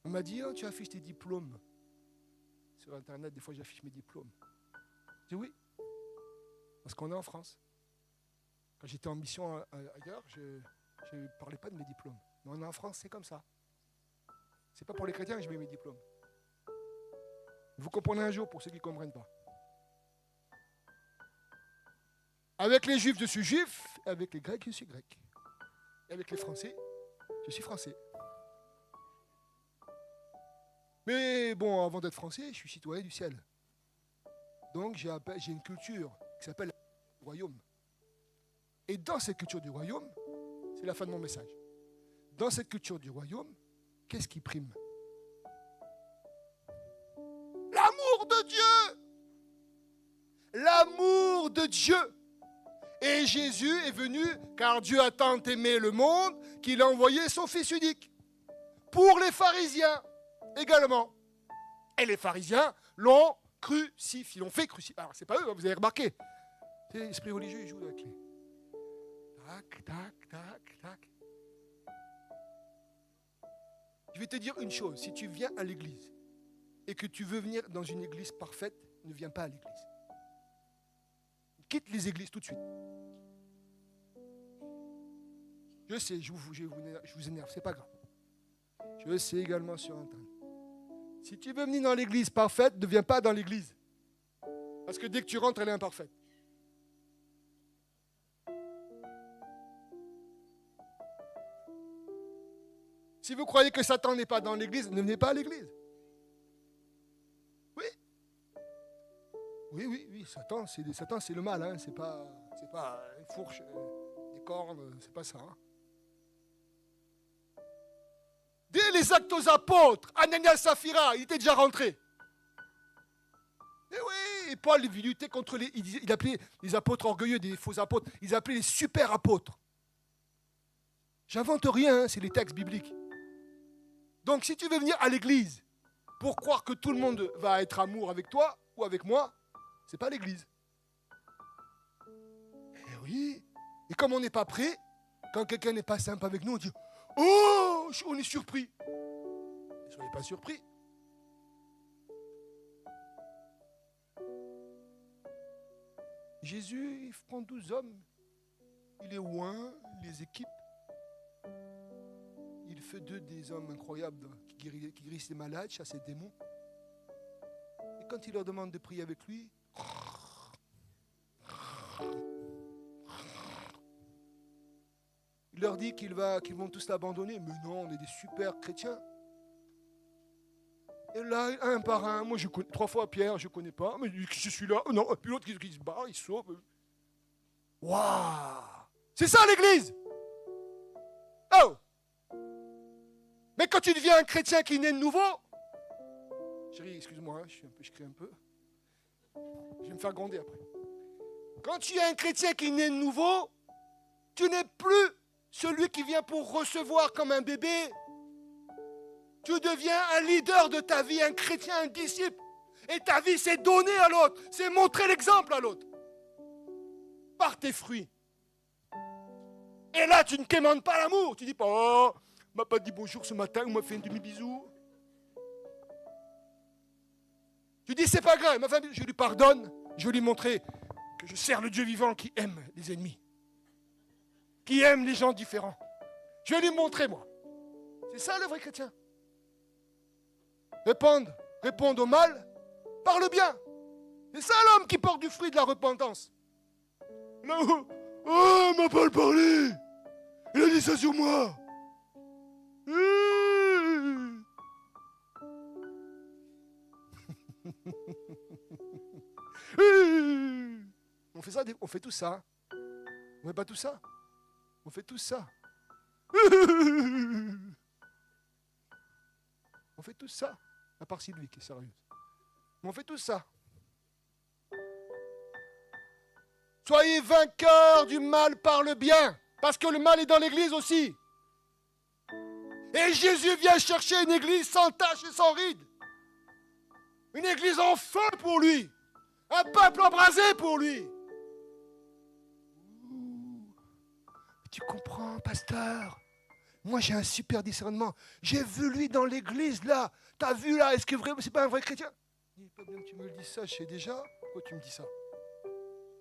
On m'a dit, oh, tu affiches tes diplômes. Sur Internet, des fois, j'affiche mes diplômes. Je dis oui, parce qu'on est en France. Quand j'étais en mission ailleurs, je ne parlais pas de mes diplômes. Mais on est en France, c'est comme ça. Ce n'est pas pour les chrétiens que je mets mes diplômes. Vous comprenez un jour pour ceux qui ne comprennent pas. Avec les juifs, je suis juif. Avec les grecs, je suis grec. Et avec les français, je suis français. Mais bon, avant d'être français, je suis citoyen du ciel. Donc j'ai une culture qui s'appelle le royaume. Et dans cette culture du royaume, c'est la fin de mon message. Dans cette culture du royaume, qu'est-ce qui prime? L'amour de Dieu! L'amour de Dieu! Et Jésus est venu, car Dieu a tant aimé le monde, qu'il a envoyé son Fils unique. Pour les pharisiens également. Et les pharisiens l'ont crucifié, l'ont fait crucifier. Alors, c'est pas eux, vous avez remarqué. L'esprit religieux, il joue avec les... Tac, tac, tac, tac. Je vais te dire une chose. Si tu viens à l'église et que tu veux venir dans une église parfaite, ne viens pas à l'église. Quitte les églises tout de suite. Je sais, je vous énerve, c'est pas grave. Je sais également sur Internet. Si tu veux venir dans l'église parfaite, ne viens pas dans l'église. Parce que dès que tu rentres, elle est imparfaite. Si vous croyez que Satan n'est pas dans l'église, ne venez pas à l'église. Oui. Oui. Satan, c'est le mal. Hein. C'est pas une fourche, des cornes, c'est pas ça. Hein. Dès les actes aux apôtres, Ananias Saphira, il était déjà rentré. Et oui, et Paul, il luttait contre il appelait les apôtres orgueilleux, des faux apôtres, ils appelaient les super apôtres. J'invente rien, hein, c'est les textes bibliques. Donc si tu veux venir à l'église pour croire que tout le monde va être amour avec toi ou avec moi, c'est pas l'église. Et oui, et comme on n'est pas prêt, quand quelqu'un n'est pas sympa avec nous, on dit « Oh, on est surpris !» Ne soyez pas surpris. Jésus, il prend 12 hommes, il les oint, il les équipe. Il fait d'eux des hommes incroyables qui guérissent les malades, chassent les démons. Et quand il leur demande de prier avec lui, il leur dit qu'ils vont tous l'abandonner. Mais non, on est des super chrétiens. Et là, un par un, moi je connais 3 fois Pierre, je ne connais pas, mais je suis là. Non, et puis l'autre qui se barre, il sauve. Waouh! C'est ça l'église! Oh! Mais quand tu deviens un chrétien qui naît de nouveau, chérie, excuse-moi, je crie un peu. Je vais me faire gronder après. Quand tu es un chrétien qui naît de nouveau, tu n'es plus celui qui vient pour recevoir comme un bébé. Tu deviens un leader de ta vie, un chrétien, un disciple. Et ta vie, c'est donner à l'autre, c'est montrer l'exemple à l'autre. Par tes fruits. Et là, tu ne quémandes pas l'amour. Tu ne dis pas, oh, il m'a pas dit bonjour ce matin, ou m'a fait un demi-bisou. Tu dis, c'est pas grave, je lui pardonne, je vais lui montrer que je sers le Dieu vivant qui aime les ennemis, qui aime les gens différents. Je vais lui montrer, moi. C'est ça le vrai chrétien. Répondre au mal par le bien. C'est ça l'homme qui porte du fruit de la repentance. Là, oh, il m'a pas parlé. Il a dit ça sur moi. On fait ça, on fait tout ça. On fait pas tout ça. On fait tout ça. On fait tout ça. À part Sylvie qui est sérieuse. Mais on fait tout ça. Soyez vainqueurs du mal par le bien. Parce que le mal est dans l'église aussi. Et Jésus vient chercher une église sans tache et sans ride. Une église en feu pour lui. Un peuple embrasé pour lui. Tu comprends, pasteur? Moi, j'ai un super discernement. J'ai vu lui dans l'église, là. T'as vu, là? Est-ce que vraiment, c'est pas un vrai chrétien? Pas bien que tu me le dis ça, je sais déjà. Pourquoi tu me dis ça?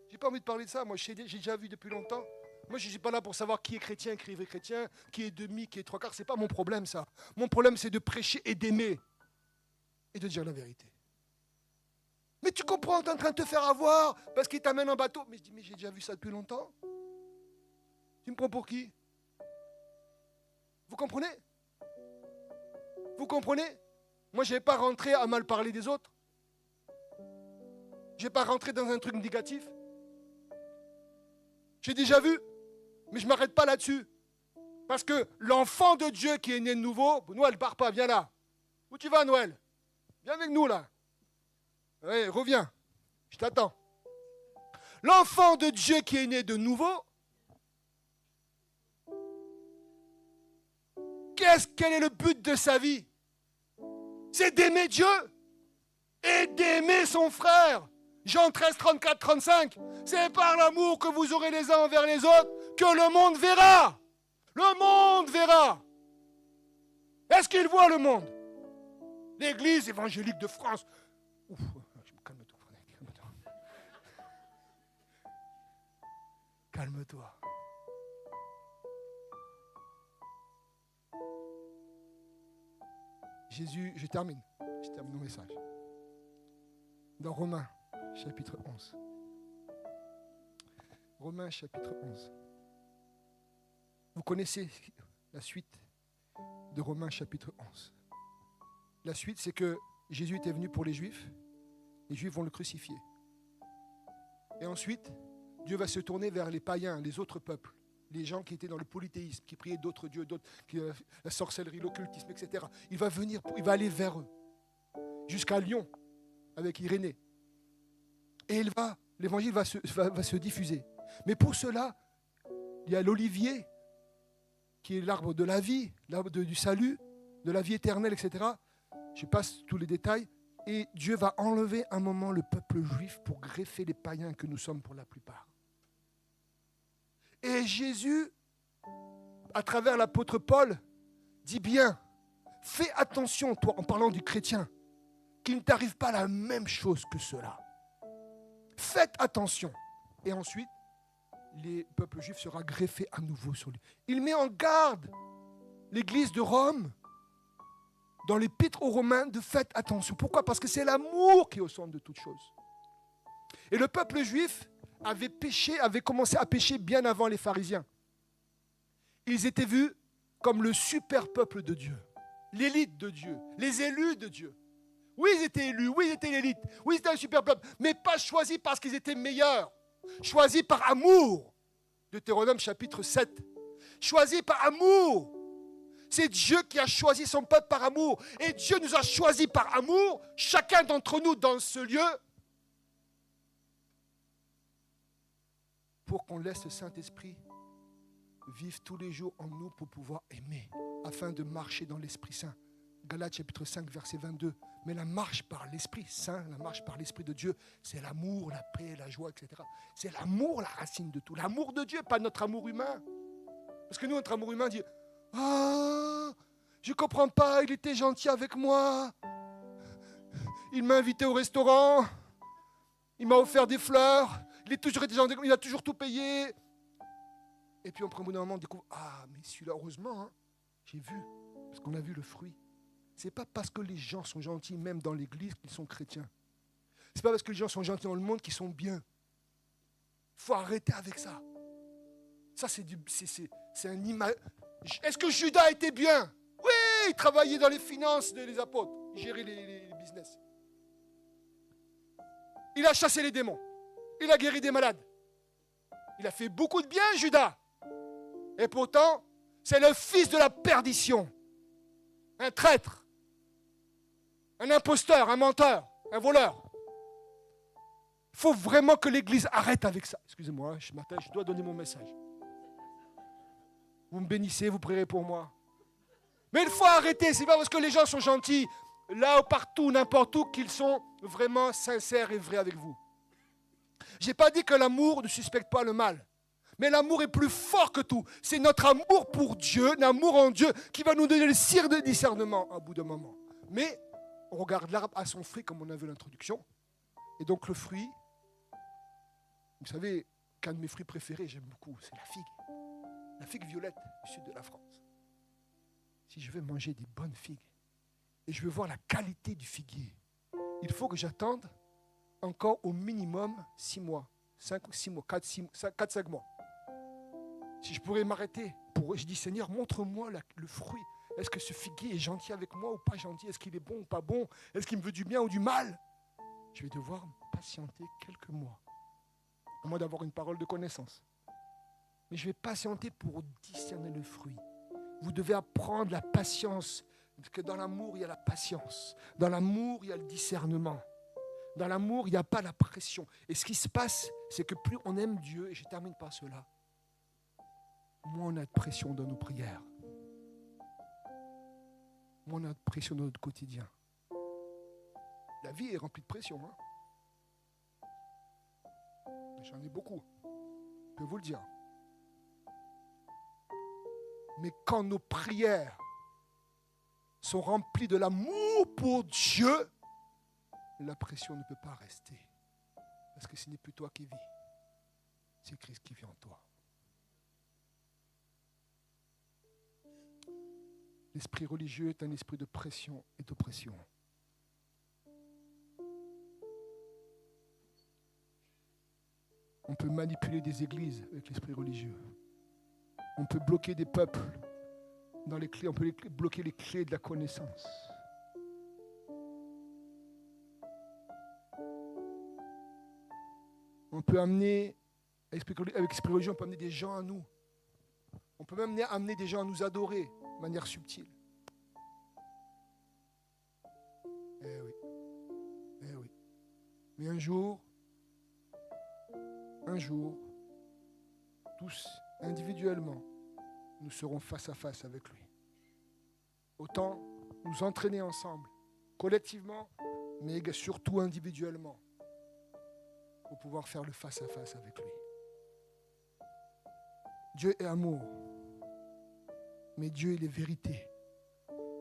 J'ai pas envie de parler de ça. Moi, j'ai déjà vu depuis longtemps. Moi, je ne suis pas là pour savoir qui est chrétien, qui est vrai chrétien, qui est demi, qui est trois quarts. C'est pas mon problème, ça. Mon problème, c'est de prêcher et d'aimer. Et de dire la vérité. Mais tu comprends, tu es en train de te faire avoir parce qu'il t'amène en bateau. Mais je dis, mais j'ai déjà vu ça depuis longtemps. Tu me prends pour qui? Vous comprenez? Vous comprenez? Moi, je n'ai pas rentré à mal parler des autres. Je n'ai pas rentré dans un truc négatif. J'ai déjà vu, mais je ne m'arrête pas là-dessus. Parce que l'enfant de Dieu qui est né de nouveau, Noël, pars pas, viens là. Où tu vas, Noël? Viens avec nous, là. Oui, reviens. Je t'attends. L'enfant de Dieu qui est né de nouveau, quel est le but de sa vie? C'est d'aimer Dieu et d'aimer son frère. Jean 13, 34, 35. C'est par l'amour que vous aurez les uns envers les autres que le monde verra. Le monde verra. Est-ce qu'il voit le monde? L'Église évangélique de France. Ouf, calme-toi, calme-toi. Calme-toi. Jésus, je termine. Je termine mon message. Dans Romains, chapitre 11. Romains, chapitre 11. Vous connaissez la suite de Romains, chapitre 11. La suite, c'est que Jésus était venu pour les Juifs. Les Juifs vont le crucifier. Et ensuite, Dieu va se tourner vers les païens, les autres peuples, les gens qui étaient dans le polythéisme, qui priaient d'autres dieux, la sorcellerie, l'occultisme, etc. Il va aller vers eux, jusqu'à Lyon, avec Irénée. Et l'évangile va se diffuser. Mais pour cela, il y a l'olivier, qui est l'arbre de la vie, l'arbre du salut, de la vie éternelle, etc. Je passe tous les détails. Et Dieu va enlever un moment le peuple juif pour greffer les païens que nous sommes pour la plupart. Et Jésus, à travers l'apôtre Paul, dit bien, fais attention, toi, en parlant du chrétien, qu'il ne t'arrive pas la même chose que cela. Faites attention. Et ensuite, le peuple juif sera greffé à nouveau sur lui. Il met en garde l'église de Rome, dans l'épître aux Romains, de faites attention. Pourquoi ? Parce que c'est l'amour qui est au centre de toute chose. Et le peuple juif avait commencé à pécher bien avant les pharisiens. Ils étaient vus comme le super peuple de Dieu, l'élite de Dieu, les élus de Dieu. Oui, ils étaient élus, oui, ils étaient l'élite, oui, c'était un super peuple, mais pas choisis parce qu'ils étaient meilleurs, choisis par amour. Deutéronome chapitre 7. Choisis par amour. C'est Dieu qui a choisi son peuple par amour. Et Dieu nous a choisis par amour, chacun d'entre nous dans ce lieu, pour qu'on laisse le Saint-Esprit vivre tous les jours en nous pour pouvoir aimer, afin de marcher dans l'Esprit Saint. Galates chapitre 5, verset 22. Mais la marche par l'Esprit Saint, la marche par l'Esprit de Dieu, c'est l'amour, la paix, la joie, etc. C'est l'amour, la racine de tout. L'amour de Dieu, pas notre amour humain. Parce que nous, notre amour humain dit « Ah, je ne comprends pas, il était gentil avec moi. Il m'a invité au restaurant. Il m'a offert des fleurs. Il a toujours tout payé. » Et puis, au bout d'un moment, on découvre « Ah, mais celui-là, heureusement, hein, j'ai vu. » Parce qu'on a vu le fruit. Ce n'est pas parce que les gens sont gentils, même dans l'église, qu'ils sont chrétiens. Ce n'est pas parce que les gens sont gentils dans le monde qu'ils sont bien. Il faut arrêter avec ça. Ça, c'est un image. Est-ce que Judas était bien ? Oui, il travaillait dans les finances des apôtres. Il gérait les business. Il a chassé les démons. Il a guéri des malades. Il a fait beaucoup de bien, Judas. Et pourtant, c'est le fils de la perdition. Un traître. Un imposteur, un menteur, un voleur. Il faut vraiment que l'Église arrête avec ça. Excusez-moi, ce matin, je dois donner mon message. Vous me bénissez, vous prierez pour moi. Mais il faut arrêter, c'est pas parce que les gens sont gentils, là ou partout, n'importe où, qu'ils sont vraiment sincères et vrais avec vous. Je n'ai pas dit que l'amour ne suspecte pas le mal. Mais l'amour est plus fort que tout. C'est notre amour pour Dieu, l'amour en Dieu, qui va nous donner le cire de discernement à bout d'un moment. Mais on regarde l'arbre à son fruit, comme on a vu l'introduction. Et donc le fruit, vous savez, qu'un de mes fruits préférés, j'aime beaucoup, c'est la figue. La figue violette du sud de la France. Si je veux manger des bonnes figues et je veux voir la qualité du figuier, il faut que j'attende encore au minimum 6 mois, 5 mois, 4-5 mois. Si je pourrais m'arrêter, je dis Seigneur, montre-moi le fruit. Est-ce que ce figuier est gentil avec moi ou pas gentil ? Est-ce qu'il est bon ou pas bon ? Est-ce qu'il me veut du bien ou du mal ? Je vais devoir patienter quelques mois, à moins d'avoir une parole de connaissance. Mais je vais patienter pour discerner le fruit. Vous devez apprendre la patience, parce que dans l'amour, il y a la patience. Dans l'amour, il y a le discernement. Dans l'amour, il n'y a pas la pression. Et ce qui se passe, c'est que plus on aime Dieu, et je termine par cela, moins on a de pression dans nos prières. Moins on a de pression dans notre quotidien. La vie est remplie de pression. Hein? J'en ai beaucoup. Je peux vous le dire. Mais quand nos prières sont remplies de l'amour pour Dieu, la pression ne peut pas rester. Parce que ce n'est plus toi qui vis. C'est Christ qui vit en toi. L'esprit religieux est un esprit de pression et d'oppression. On peut manipuler des églises avec l'esprit religieux. On peut bloquer des peuples dans les clés, on peut bloquer les clés de la connaissance. On peut amener, avec l'esprit religieux, on peut amener des gens à nous. On peut même amener des gens à nous adorer de manière subtile. Eh oui. Eh oui. Mais un jour, tous, individuellement, nous serons face à face avec lui. Autant nous entraîner ensemble, collectivement, mais surtout individuellement, pour pouvoir faire le face à face avec lui. Dieu est amour, mais Dieu il est vérité.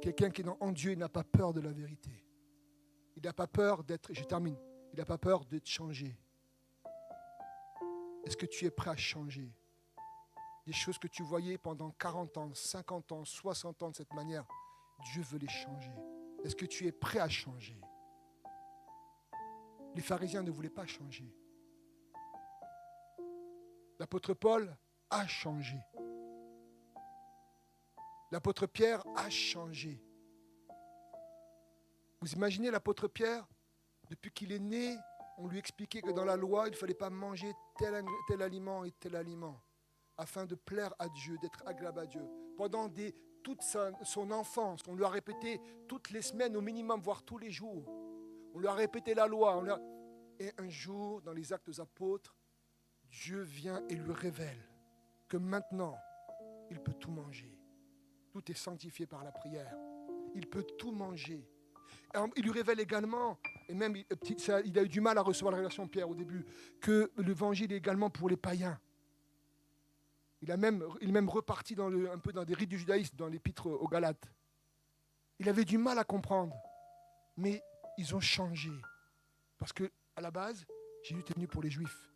Quelqu'un qui est en Dieu, il n'a pas peur de la vérité. Il n'a pas peur d'être, il n'a pas peur d'être changé. Est-ce que tu es prêt à changer? Des choses que tu voyais pendant 40 ans, 50 ans, 60 ans de cette manière, Dieu veut les changer. Est-ce que tu es prêt à changer? Les pharisiens ne voulaient pas changer. L'apôtre Paul a changé. L'apôtre Pierre a changé. Vous imaginez l'apôtre Pierre, depuis qu'il est né, on lui expliquait que dans la loi, il ne fallait pas manger tel aliment et tel aliment, afin de plaire à Dieu, d'être agréable à Dieu. Pendant toute son enfance, on lui a répété toutes les semaines au minimum, voire tous les jours. On lui a répété la loi. Et un jour, dans les Actes des Apôtres, Dieu vient et lui révèle que maintenant, il peut tout manger. Tout est sanctifié par la prière. Il peut tout manger. Il lui révèle également, et même il a eu du mal à recevoir la révélation de Pierre au début, que l'évangile est également pour les païens. Il est même reparti un peu dans des rites du judaïsme, dans l'épître aux Galates. Il avait du mal à comprendre, mais ils ont changé. Parce qu'à la base, Jésus était venu pour les Juifs.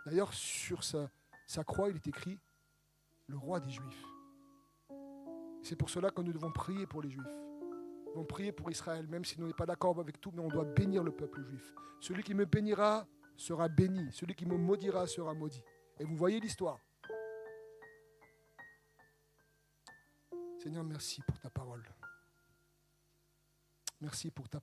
D'ailleurs, sur sa croix, il est écrit « le roi des Juifs ». C'est pour cela que nous devons prier pour les Juifs. Nous devons prier pour Israël, même si nous n'est pas d'accord avec tout, mais on doit bénir le peuple juif. Celui qui me bénira sera béni. Celui qui me maudira sera maudit. Et vous voyez l'histoire. Seigneur, merci pour ta parole. Merci pour ta